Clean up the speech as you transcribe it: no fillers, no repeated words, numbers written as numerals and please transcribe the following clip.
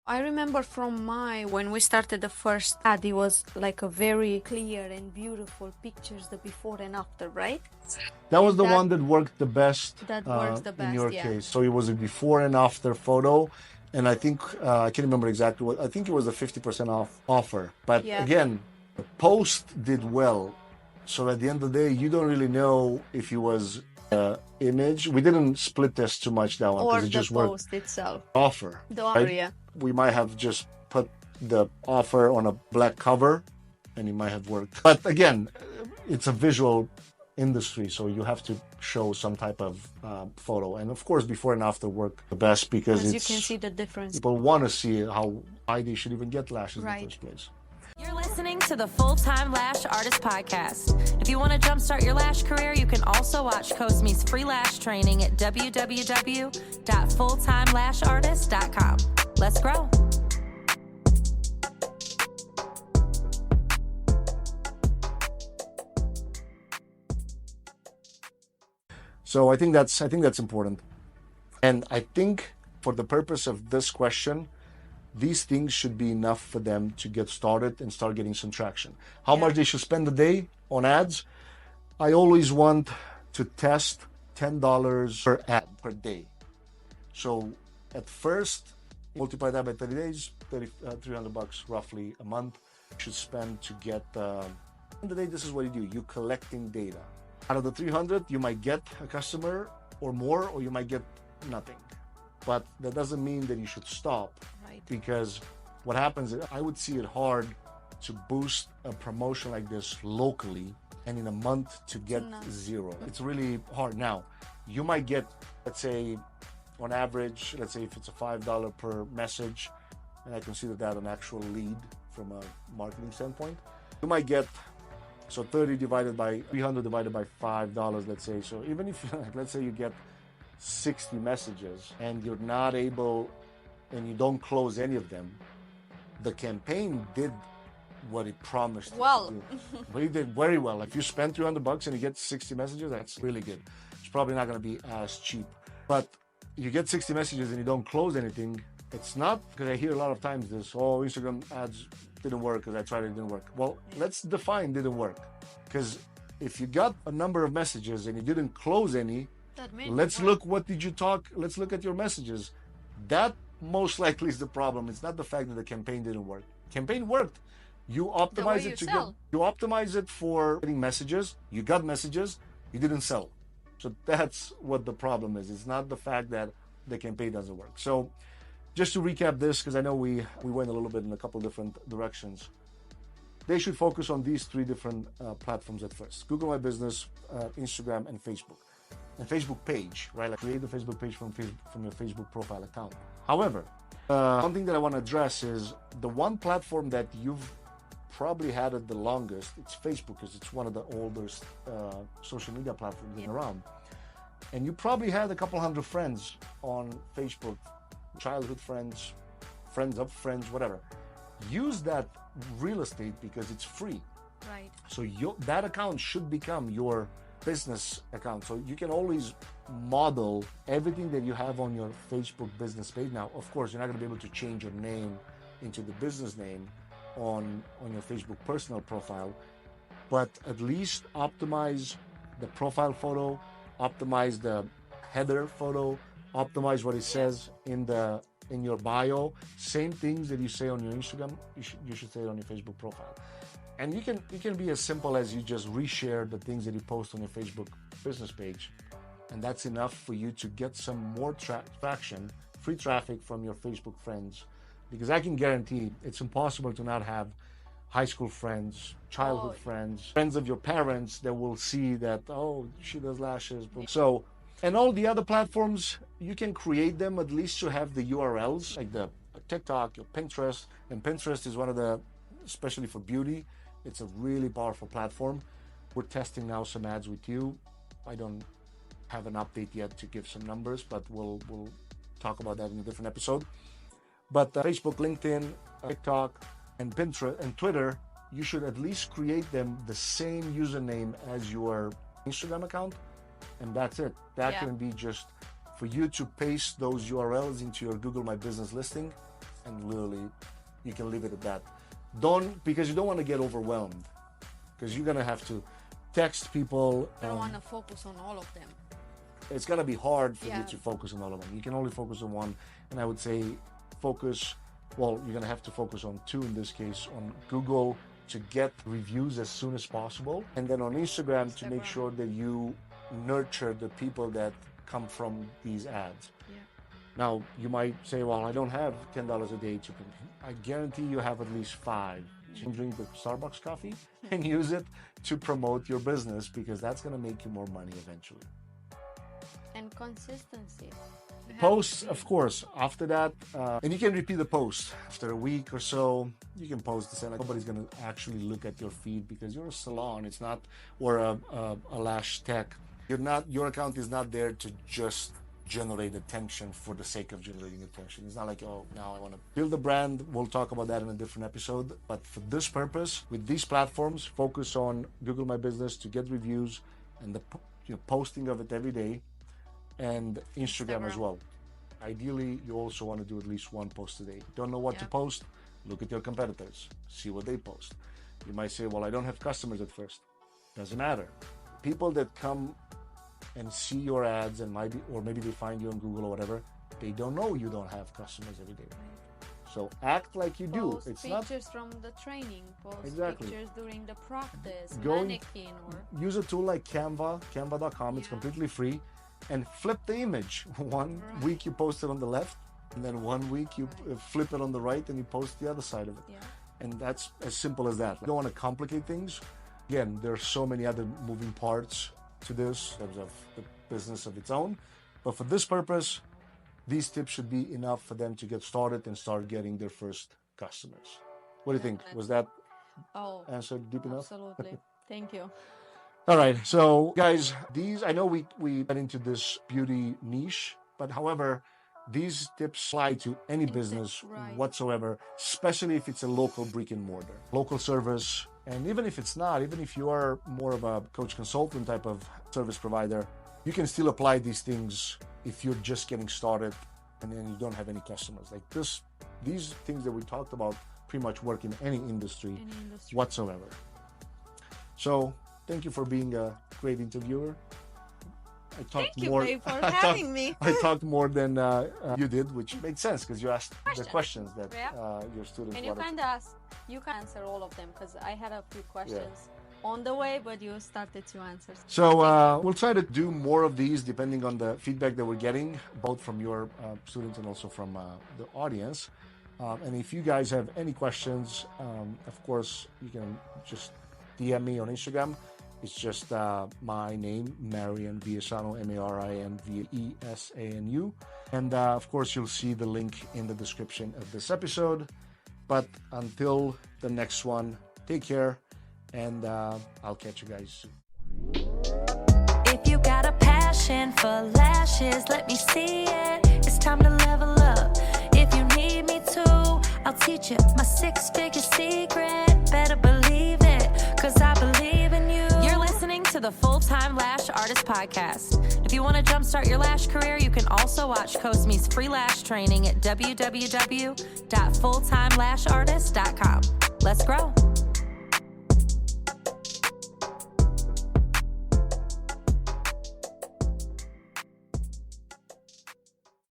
I remember when we started the first ad, it was like a very clear and beautiful pictures, the before and after, right? That was the one that worked the best. That works the in best, your yeah. case. So it was a before and after photo, and I think I can't remember exactly what. I think it was a 50% off offer. But Yeah. again, the post did well. So at the end of the day, you don't really know if it was image. We didn't split this too much that one Or because it the just worked. post itself. Offer. The offer, yeah. We might have just put the offer on a black cover, and it might have worked. But again, it's a visual industry, so you have to show some type of photo, and of course before and after work the best because As you can see the difference. People want to see why they should even get lashes Right. in the first place. You're listening to the Time Lash Artist Podcast. If you want to jumpstart your lash career, you can also watch Cosme's free lash training at www.fulltimelashartist.com. Let's grow. So I think that's important, and I think for the purpose of this question, these things should be enough for them to get started and start getting some traction. How much they should spend a day on ads? I always want to test $10 per ad per day. So at first, multiply that by 30 days, $300 roughly a month you should spend to get. At the end of the day, this is what you do. You're collecting data. Out of the 300, you might get a customer or more, or you might get nothing. But that doesn't mean that you should stop. Right. Because what happens is I would see it hard to boost a promotion like this locally and in a month to get zero. It's really hard. Now, you might get, let's say, on average, let's say if it's a $5 per message, and I consider that an actual lead from a marketing standpoint, you might get, so 30 divided by 300 divided by $5, let's say. So even if, let's say you get 60 messages and you're not able, and you don't close any of them, the campaign did what it promised Well. to do. But it did very well. If you spend $300 and you get 60 messages, that's really good. It's probably not going to be as cheap. But you get 60 messages and you don't close anything, it's not, because I hear a lot of times this, Instagram ads didn't work because I tried it didn't work. Well, let's define didn't work. Because if you got a number of messages and you didn't close any, let's look let's look at your messages. That most likely is the problem. It's not the fact that the campaign didn't work. Campaign worked. You optimize it you optimize it for getting messages. You got messages, you didn't sell. So that's what the problem is. It's not the fact that the campaign doesn't work. So just to recap this, because I know we went a little bit in a couple different directions. They should focus on these three different platforms at first: Google My Business, Instagram, and Facebook. And Facebook page, right? Like create the Facebook page from your Facebook profile account. However, one thing that I want to address is the one platform that you've probably had it the longest. It's Facebook, because it's one of the oldest social media platforms around. And you probably had a couple hundred friends on Facebook, childhood friends, friends of friends, whatever. Use that real estate because it's free. Right. So that account should become your business account. So you can always model everything that you have on your Facebook business page. Now, of course, you're not going to be able to change your name into the business name on your Facebook personal profile, but at least optimize the profile photo, optimize the header photo, optimize what it says in your bio. Same things that you say on your Instagram, you should say it on your Facebook profile. And you can be as simple as you just reshare the things that you post on your Facebook business page, and that's enough for you to get some more traction, free traffic from your Facebook friends. Because I can guarantee it's impossible to not have high school friends, childhood friends, friends of your parents that will see that, she does lashes. So, and all the other platforms, you can create them at least to have the URLs, like the TikTok, your Pinterest. And Pinterest is one of the, especially for beauty, it's a really powerful platform. We're testing now some ads with you. I don't have an update yet to give some numbers, but we'll talk about that in a different episode. But Facebook, LinkedIn, TikTok, and Pinterest and Twitter, you should at least create them the same username as your Instagram account, and that's it. That can be just for you to paste those URLs into your Google My Business listing. and literally you can leave it at that. Because you don't want to get overwhelmed, because you're gonna have to text people. I don't want to focus on all of them. It's gonna be hard for you to focus on all of them. You can only focus on one, and I would say you're gonna have to focus on two in this case, on Google to get reviews as soon as possible, and then on Instagram to make sure that you nurture the people that come from these ads. Now, you might say, well, I don't have $10 a day to put. I guarantee you have at least 5. Drink the Starbucks coffee and use it to promote your business, because that's going to make you more money eventually. And consistency. Posts, of course, after that, and you can repeat the post after a week or so. You can post this, and nobody's going to actually look at your feed, because you're a salon, it's not, or a lash tech. Your account is not there to just generate attention for the sake of generating attention. It's not like, oh, now I want to build a brand. We'll talk about that in a different episode. But for this purpose, with these platforms, focus on Google My Business to get reviews and the posting of it every day, and Instagram as well. Ideally, you also want to do at least one post a day. Don't know what to post? Look at your competitors. See what they post. You might say, well, I don't have customers at first. Doesn't matter. People that come and see your ads and maybe they find you on Google or whatever, they don't know you don't have customers every day. So act like you do. It's pictures from the training, post pictures during the practice, mannequin, or use a tool like Canva, canva.com. It's completely free, and flip the image. One week you post it on the left, and then one week you flip it on the right and you post the other side of it. And that's as simple as that. You don't want to complicate things. Again, there are so many other moving parts to this in terms of the business of its own, but for this purpose, these tips should be enough for them to get started and start getting their first customers. What do you think? Was that answer deep enough? Absolutely. Thank you. All right, so guys, I know we got into this beauty niche, but however, these tips apply to any business whatsoever, especially if it's a local brick and mortar, local service. And even if it's not, even if you are more of a coach consultant type of service provider, you can still apply these things if you're just getting started and then you don't have any customers. Like these things that we talked about pretty much work in any industry whatsoever. So thank you for being a great interviewer. Thank you, babe, for having me. I talked more than you did, which made sense because you asked the questions that your students wanted. And you can answer all of them, because I had a few questions on the way, but you started to answer. So we'll try to do more of these depending on the feedback that we're getting, both from your students and also from the audience. And if you guys have any questions, of course, you can just DM me on Instagram. It's just my name, Marian Viesanu, MARINVIESANU. And of course, you'll see the link in the description of this episode. But until the next one, take care, and I'll catch you guys soon. If you got a passion for lashes, let me see it. It's time to level up. If you need me to, I'll teach you my 6-figure secret. Better believe it, 'cause I believe in you. You're listening to the Full-Time Lash Artist Podcast. If you want to jumpstart your lash career, you can also watch Cosme's free lash training at www.fulltimelashartist.com. Let's grow.